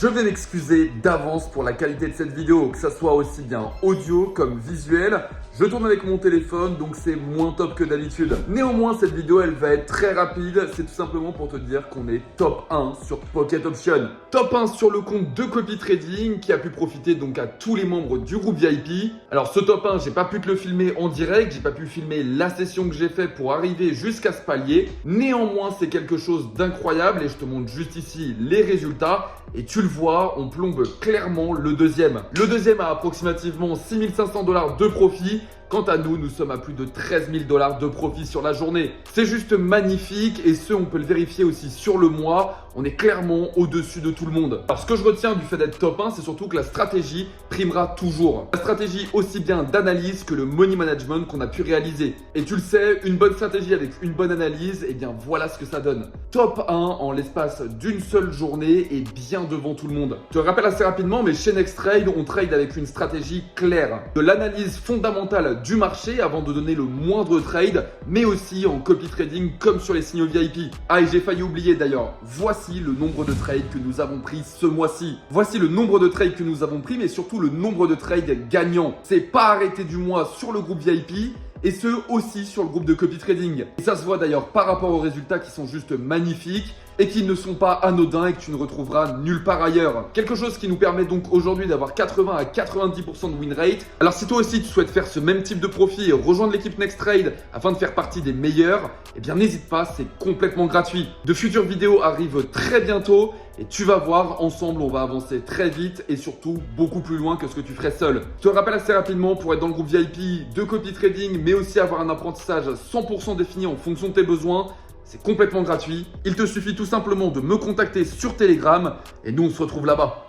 Je vais m'excuser d'avance pour la qualité de cette vidéo, que ça soit aussi bien audio comme visuel. Je tourne avec mon téléphone, donc c'est moins top que d'habitude. Néanmoins, cette vidéo, elle va être très rapide. C'est tout simplement pour te dire qu'on est top 1 sur Pocket Option. Top 1 sur le compte de Copy Trading qui a pu profiter donc à tous les membres du groupe VIP. Alors ce top 1, j'ai pas pu te le filmer en direct, j'ai pas pu filmer la session que j'ai fait pour arriver jusqu'à ce palier. Néanmoins, c'est quelque chose d'incroyable et je te montre juste ici les résultats. Et tu le vois, on plombe clairement le deuxième. Le deuxième a approximativement 6 500 $ de profit. Quant à nous, nous sommes à plus de 13 000 $ de profit sur la journée. C'est juste magnifique et ce, on peut le vérifier aussi sur le mois. On est clairement au-dessus de tout le monde. Alors, ce que je retiens du fait d'être top 1, c'est surtout que la stratégie primera toujours. La stratégie aussi bien d'analyse que le money management qu'on a pu réaliser. Et tu le sais, une bonne stratégie avec une bonne analyse, et bien voilà ce que ça donne. Top 1 en l'espace d'une seule journée et bien devant tout le monde. Je te rappelle assez rapidement, mais chez Nextrade, on trade avec une stratégie claire. De l'analyse fondamentale du marché avant de donner le moindre trade, mais aussi en copy trading comme sur les signaux VIP. Ah, et j'ai failli oublier d'ailleurs, voici le nombre de trades que nous avons pris ce mois-ci. Voici le nombre de trades que nous avons pris, mais surtout le nombre de trades gagnants. C'est pas arrêté du mois sur le groupe VIP. Et ce aussi sur le groupe de Copy Trading. Et ça se voit d'ailleurs par rapport aux résultats qui sont juste magnifiques et qui ne sont pas anodins et que tu ne retrouveras nulle part ailleurs. Quelque chose qui nous permet donc aujourd'hui d'avoir 80 à 90% de win rate. Alors si toi aussi tu souhaites faire ce même type de profit et rejoindre l'équipe Nextrade afin de faire partie des meilleurs, eh bien n'hésite pas, c'est complètement gratuit. De futures vidéos arrivent très bientôt. Et tu vas voir, ensemble, on va avancer très vite et surtout beaucoup plus loin que ce que tu ferais seul. Je te rappelle assez rapidement, pour être dans le groupe VIP de Copy Trading, mais aussi avoir un apprentissage 100% défini en fonction de tes besoins, c'est complètement gratuit. Il te suffit tout simplement de me contacter sur Telegram et nous on se retrouve là-bas.